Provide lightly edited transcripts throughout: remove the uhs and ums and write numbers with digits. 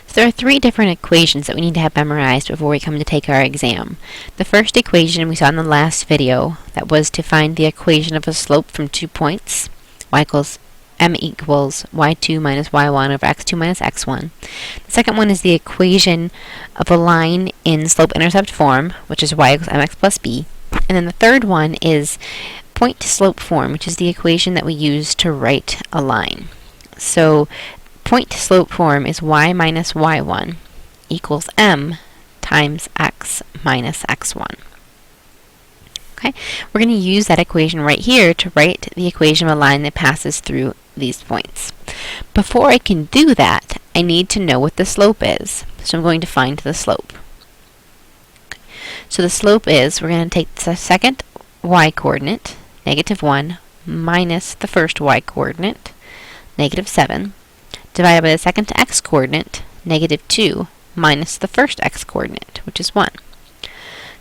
So there are three different equations that we need to have memorized before we come to take our exam. The first equation we saw in the last video, that was to find the equation of a slope from 2 points, m equals y2 minus y1 over x2 minus x1. The second one is the equation of a line in slope-intercept form, which is y equals mx plus b. And then the third one is point-to-slope form, which is the equation that we use to write a line. So point-to-slope form is y minus y1 equals m times x minus x1. Okay, we're going to use that equation right here to write the equation of a line that passes through these points. Before I can do that, I need to know what the slope is. So I'm going to find the slope. So the slope is, we're going to take the second y-coordinate, -1, minus the first y-coordinate, -7, divided by the second x-coordinate, -2, minus the first x-coordinate, which is 1. So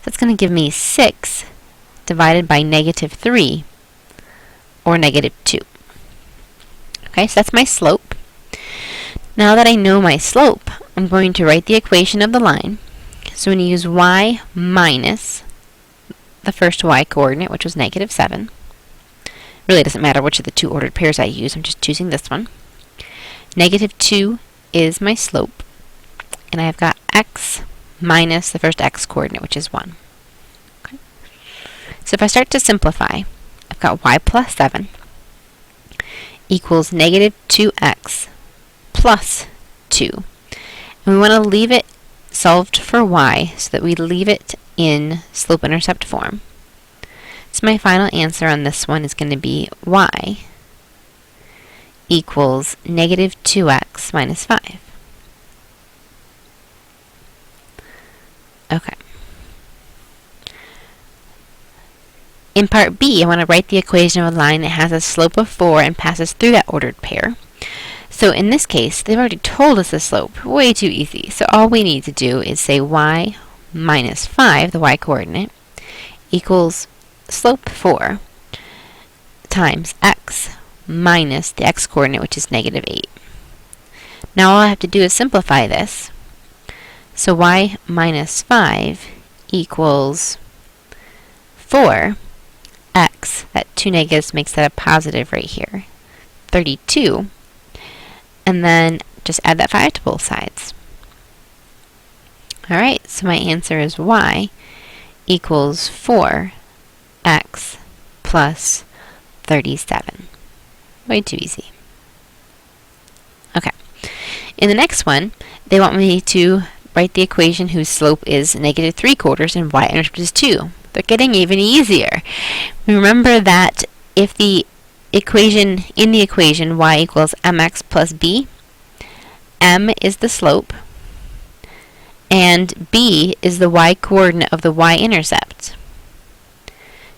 that's going to give me 6 divided by -3, or -2. Okay, so that's my slope. Now that I know my slope, I'm going to write the equation of the line. So I'm going to use y minus the first y-coordinate, which was -7. Really doesn't matter which of the two ordered pairs I use, I'm just choosing this one. -2 is my slope, and I've got x minus the first x-coordinate, which is 1. Okay. So if I start to simplify, I've got y plus 7 equals -2x plus 2. And we want to leave it solved for y so that we leave it in slope-intercept form. So my final answer on this one is going to be y equals -2x minus 5. Okay. In part B, I want to write the equation of a line that has a slope of 4 and passes through that ordered pair. So in this case, they've already told us the slope. Way too easy. So all we need to do is say y minus 5, the y-coordinate, equals slope 4 times x minus the x-coordinate, which is -8. Now all I have to do is simplify this. So y minus 5 equals 4x, that 2 negatives makes that a positive right here, 32, and then just add that 5 to both sides. Alright, so my answer is y equals 4x plus 37. Way too easy. Okay. In the next one, they want me to write the equation whose slope is -3/4 and y-intercept is 2. They're getting even easier. Remember that if the equation, in the equation y equals mx plus b, m is the slope, and b is the y-coordinate of the y-intercept.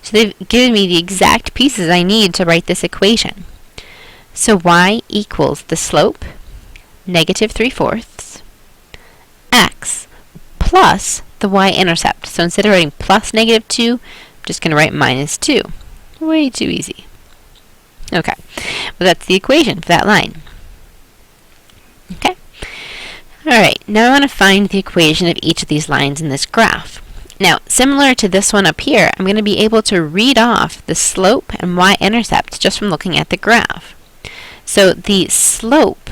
So they've given me the exact pieces I need to write this equation. So y equals the slope, -3/4, x plus the y-intercept. So instead of writing plus -2, I'm just going to write -2. Way too easy. Okay, well that's the equation for that line. Okay. Alright, now I want to find the equation of each of these lines in this graph. Now, similar to this one up here, I'm going to be able to read off the slope and y-intercept just from looking at the graph. So the slope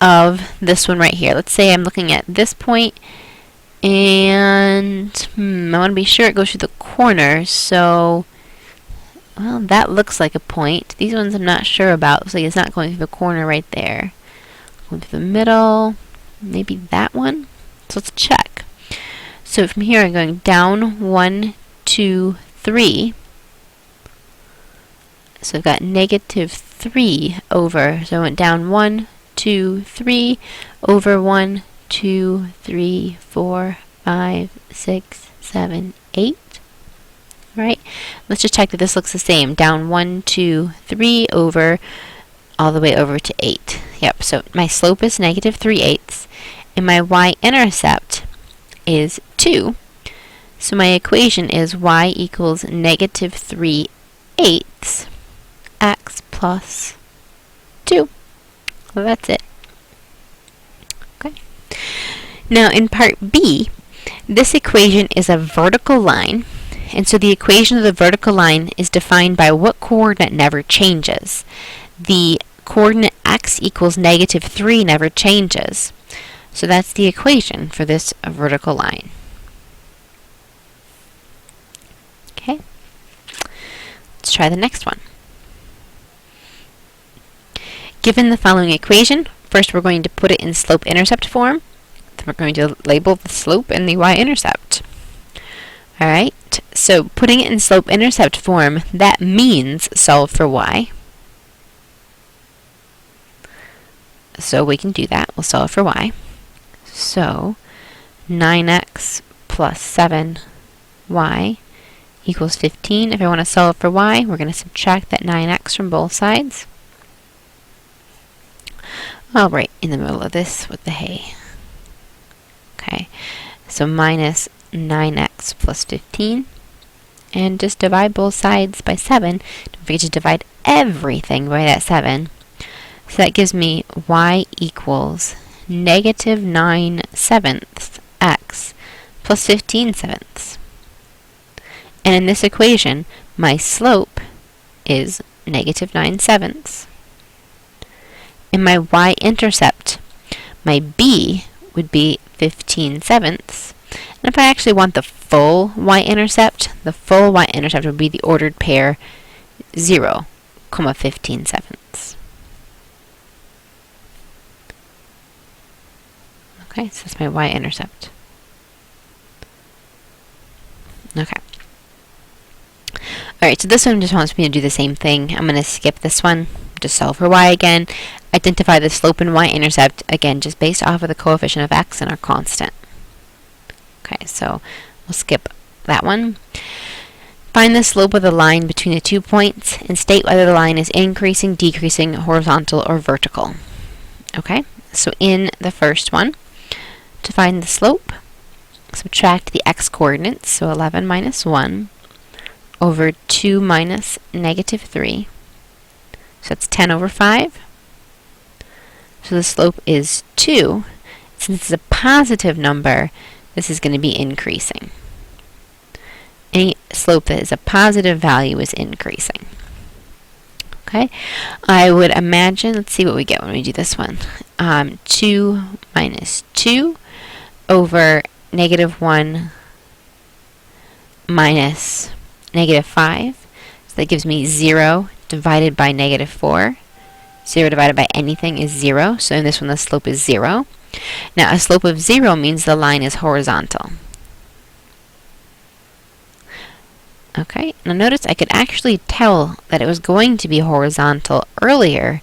of this one right here, let's say I'm looking at this point, and I want to be sure it goes through the corner, so well, that looks like a point. These ones I'm not sure about. Looks like it's not going through the corner right there. Going through the middle, maybe that one. So let's check. So from here I'm going down 1, 2, 3. So I've got -3 over. So I went down 1, 2, 3 over 1, 2, 3, 4, 5, 6, 7, 8. Alright, let's just check that this looks the same. Down 1, 2, 3 over, all the way over to 8. Yep, so my slope is -3/8, and my y-intercept is 2. So my equation is y equals -3/8 x plus 2. Well, that's it. Okay. Now in part B, this equation is a vertical line, and so the equation of the vertical line is defined by what coordinate never changes. The coordinate x equals -3 never changes. So that's the equation for this vertical line. Okay, let's try the next one. Given the following equation, first we're going to put it in slope-intercept form. Then we're going to label the slope and the y-intercept. Alright, so putting it in slope-intercept form, that means solve for y. So we can do that. We'll solve for y. So 9x plus 7y equals 15. If I want to solve for y, we're going to subtract that 9x from both sides. Well, right in the middle of this with the hay. Okay, so minus 9x plus 15. And just divide both sides by 7. Don't forget to divide everything by that 7. So that gives me y equals -9/7 x plus 15/7. And in this equation, my slope is -9/7. In my y-intercept, my b would be 15/7. And if I actually want the full y-intercept would be the ordered pair 0, 15/7. Okay, so that's my y-intercept. Okay. Alright, so this one just wants me to do the same thing. I'm going to skip this one, just solve for y again. Identify the slope and y-intercept, again, just based off of the coefficient of x and our constant. Okay, so we'll skip that one. Find the slope of the line between the 2 points and state whether the line is increasing, decreasing, horizontal, or vertical. Okay, so in the first one, to find the slope, subtract the x-coordinates, so 11 minus 1, over 2 minus -3. So that's 10 over 5. So the slope is 2. Since it's a positive number, this is going to be increasing. Any slope that is a positive value is increasing. Okay, I would imagine, let's see what we get when we do this one. 2 minus 2 over -1 minus -5. So that gives me 0 divided by -4. 0 divided by anything is 0. So in this one, the slope is 0. Now, a slope of 0 means the line is horizontal. Okay, now notice I could actually tell that it was going to be horizontal earlier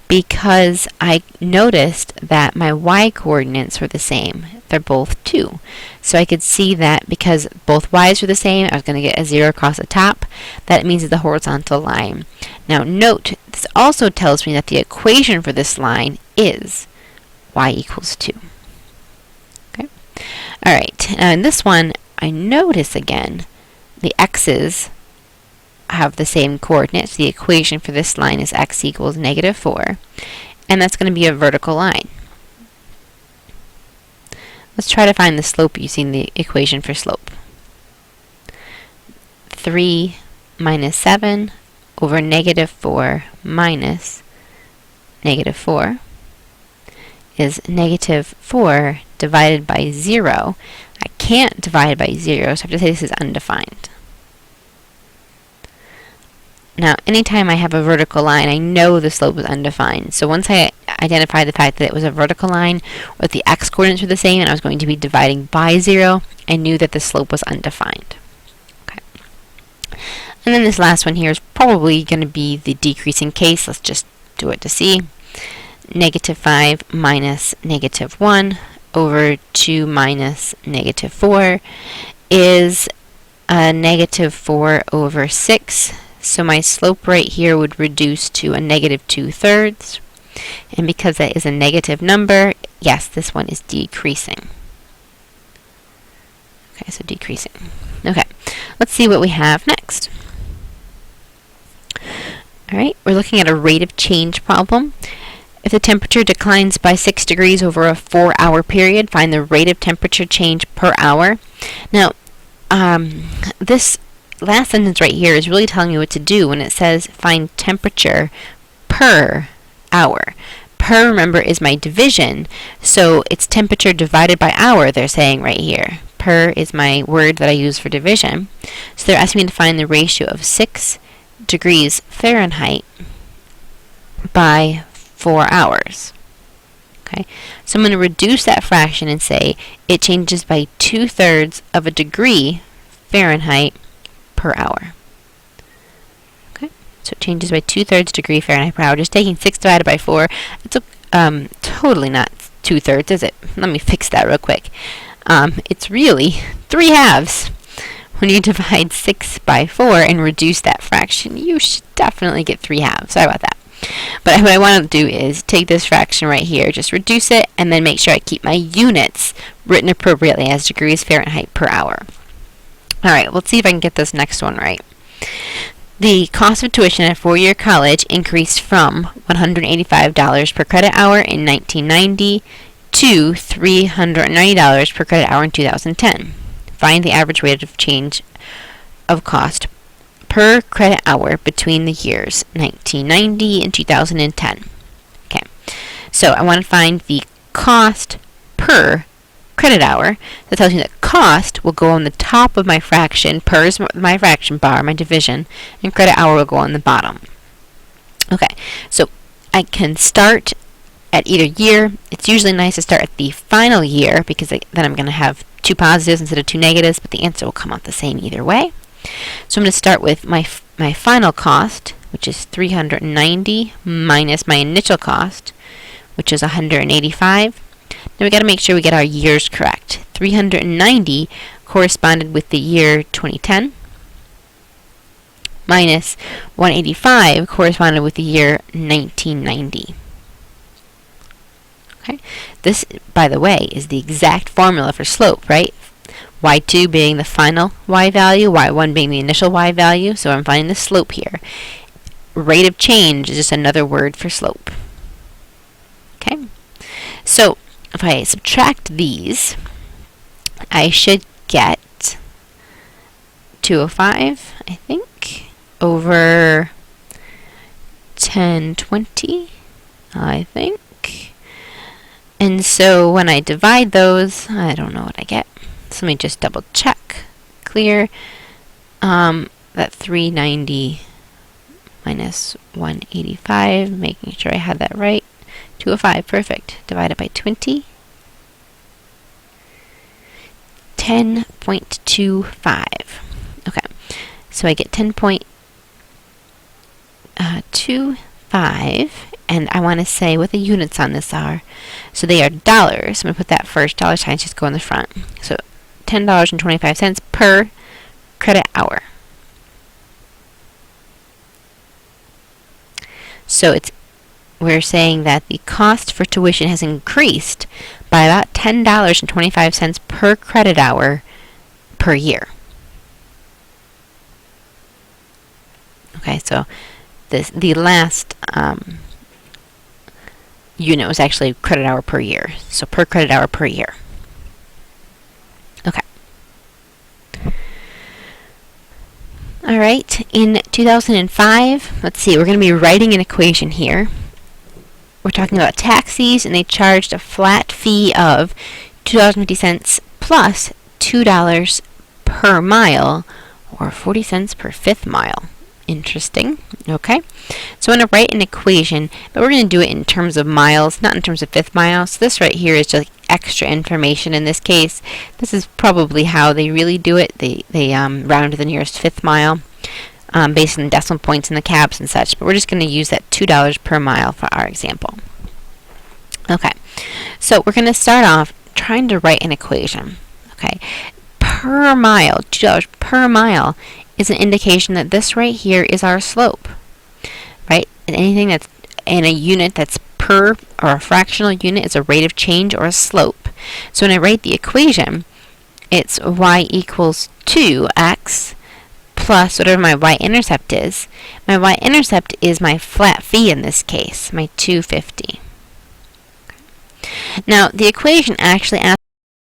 because I noticed that my y-coordinates were the same. They're both 2. So I could see that because both y's were the same, I was going to get a 0 across the top. That means it's the horizontal line. Now note, this also tells me that the equation for this line is y equals 2. Okay. Alright, now in this one, I notice again the x's have the same coordinates. The equation for this line is x equals -4, and that's going to be a vertical line. Let's try to find the slope using the equation for slope. 3 minus 7 over -4 minus -4 is -4 divided by 0. I can't divide by 0, so I have to say this is undefined. Now, anytime I have a vertical line, I know the slope is undefined. So once I identified the fact that it was a vertical line with the x-coordinates were the same and I was going to be dividing by 0, I knew that the slope was undefined. Okay. And then this last one here is probably going to be the decreasing case. Let's just do it to see. -5 minus -1 over 2 minus -4 is -4 over 6. So my slope right here would reduce to a -2/3. And because that is a negative number, yes, this one is decreasing. Okay, so decreasing. Okay, let's see what we have next. Alright, we're looking at a rate of change problem. If the temperature declines by 6 degrees over a 4-hour period, find the rate of temperature change per hour. Now, this last sentence right here is really telling me what to do when it says find temperature per hour. Per, remember, is my division, so it's temperature divided by hour, they're saying right here. Per is my word that I use for division. So they're asking me to find the ratio of 6 degrees Fahrenheit by 4 hours. Okay, so I'm going to reduce that fraction and say it changes by 2/3 of a degree Fahrenheit per hour. Okay, so it changes by 2/3 degree Fahrenheit per hour. Just taking 6 divided by 4, it's totally not 2/3, is it? Let me fix that real quick. It's really 3/2. When you divide 6 by 4 and reduce that fraction, you should definitely get 3/2. Sorry about that. But what I want to do is take this fraction right here, just reduce it, and then make sure I keep my units written appropriately as degrees Fahrenheit per hour. Alright, let's see if I can get this next one right. The cost of tuition at 4-year college increased from $185 per credit hour in 1990 to $390 per credit hour in 2010. Find the average rate of change of cost per credit hour between the years 1990 and 2010. Okay, so I want to find the cost per credit hour. That tells me that cost will go on the top of my fraction. Per is my fraction bar, my division, and credit hour will go on the bottom. Okay, so I can start at either year. It's usually nice to start at the final year because then I'm going to have 2 positives instead of 2 negatives, but the answer will come out the same either way. So I'm going to start with my final cost, which is $390 minus my initial cost, which is $185. Now we got to make sure we get our years correct. 390 corresponded with the year 2010, minus 185 corresponded with the year 1990. Okay, this, by the way, is the exact formula for slope, right? y2 being the final y value, y1 being the initial y value, so I'm finding the slope here. Rate of change is just another word for slope. Okay, so if I subtract these, I should get 205, I think, over 1020, I think. And so when I divide those, I don't know what I get. So let me just double check. Clear. That 390 minus 185, making sure I had that right. 205, perfect. Divided by 20. 10.25. Okay, so I get 10.25, and I want to say what the units on this are. So they are dollars. So I'm going to put that first. Dollar signs just go in the front. So $10.25 per credit hour. So we're saying that the cost for tuition has increased by about $10.25 per credit hour per year. Okay, so the last unit was actually credit hour per year. So per credit hour per year. Okay. All right, in 2005, let's see, we're going to be writing an equation here. We're talking about taxis, and they charged a flat fee of $2.50 plus $2 per mile, or 40 cents per fifth mile. Interesting. Okay, so I'm going to write an equation, but we're going to do it in terms of miles, not in terms of fifth miles. So this right here is just extra information in this case. This is probably how they really do it. They round to the nearest fifth mile based on the decimal points in the caps and such, but we're just going to use that $2 per mile for our example. Okay, so we're going to start off trying to write an equation. Okay, per mile, $2 per mile is an indication that this right here is our slope, right? And anything that's in a unit that's per, or a fractional unit, is a rate of change or a slope. So when I write the equation, it's y equals 2x plus whatever my y-intercept is. My y-intercept is my flat fee in this case, my $2.50. Now, the equation actually asks